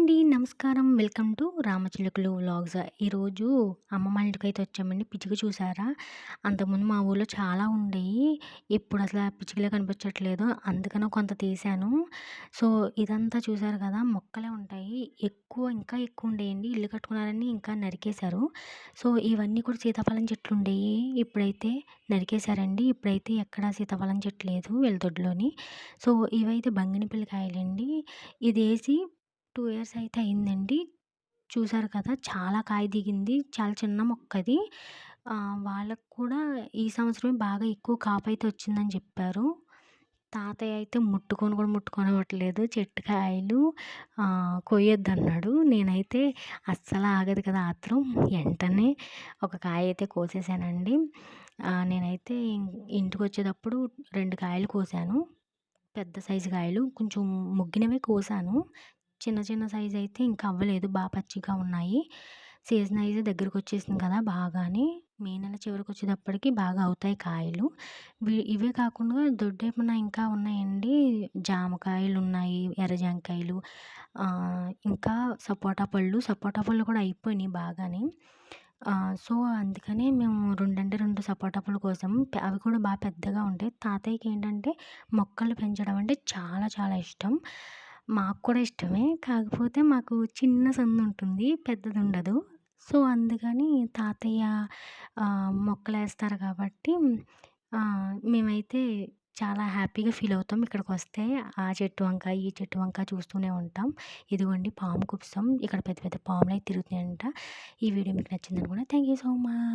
అండి. నమస్కారం. Welcome to Ramachilukalu vlogs. ఈరోజు అమ్మమ్మ వాళ్ళ ఇంటికైతే వచ్చామండి. పిచ్చుక చూసారా? అంతకుముందు మా ఊర్లో చాలా ఉండేయి. ఇప్పుడు అసలు ఆ పిచ్చుకలే కనిపించట్లేదు. అందుకని కొంత తీశాను. సో, ఇదంతా చూసారు కదా! మొక్కలే ఉంటాయి. ఇంకా ఎక్కువ ఉండేయండి. ఇల్లు కట్టుకున్నారని ఇంకా నరికేశారు. సో, ఇవన్నీ కూడా సీతాఫలం చెట్లు ఉండేయి. ఇప్పుడైతే నరికేశారండి. ఇప్పుడైతే ఎక్కడ సీతాఫలం చెట్టు లేదు వీళ్ళ దొడ్లోని. సో, ఇవైతే బంగినపల్లి కాయలండి. ఇదేసి 2 ఇయర్స్ అయితే అయిందండి. చూసారు కదా! చాలా కాయ దిగింది. చాలా చిన్న మొక్కది. వాళ్ళకి కూడా ఈ సంవత్సరమే బాగా ఎక్కువ కాపయితే వచ్చిందని చెప్పారు. తాతయ్య అయితే ముట్టుకొని కూడా ముట్టుకోనివ్వట్లేదు. చెట్టు కాయలు కొయ్యొద్దన్నాడు. నేనైతే అస్సలు ఆగదు కదా ఆత్రం. ఎంటనే ఒక కాయ అయితే కోసేసానండి. నేనైతే ఇంటికొచ్చేటప్పుడు 2 కాయలు కోసాను. పెద్ద సైజు కాయలు. కొంచెం ముగ్గినవే కోసాను. చిన్న చిన్న సైజ్ అయితే ఇంకా అవ్వలేదు. పచ్చిగా ఉన్నాయి. సీజన్ అయితే దగ్గరకొచ్చేసింది కదా! బాగానే. మే నెల చివరికొచ్చేటప్పటికి బాగా అవుతాయి కాయలు. ఇవే కాకుండా దొడ్డేపున ఇంకా ఉన్నాయండి. జామకాయలున్నాయి, ఎర్ర జాంకాయలు, ఇంకా సపోటా పళ్ళు కూడా అయిపోయినాయి బాగానే. సో, అందుకనే మేము 2 అంటే 2 సపోటా పళ్ళు కోసాము. అవి కూడా పెద్దగా ఉంటాయి. తాతయ్యకేంటంటే మొక్కలు పెంచడం అంటే చాలా చాలా ఇష్టం. మాకు కూడా ఇష్టమే. కాకపోతే మాకు చిన్న సందుంటుంది. పెద్దదుండదు. సో, అందుకని తాతయ్య మొక్కలేస్తారు కాబట్టి మేమైతే చాలా హ్యాపీగా ఫీలవుతాం ఇక్కడికొస్తే. ఆ చెట్టు వంక, ఈ చెట్టు వంక చూస్తూనే ఉంటాం. ఇదిగోండి పాము కుప్సం. ఇక్కడ పెద్ద పెద్ద పాములైతే తిరుగుతున్నాయంట. ఈ వీడియో మీకు నచ్చిందనుకుంటా. Thank you so much.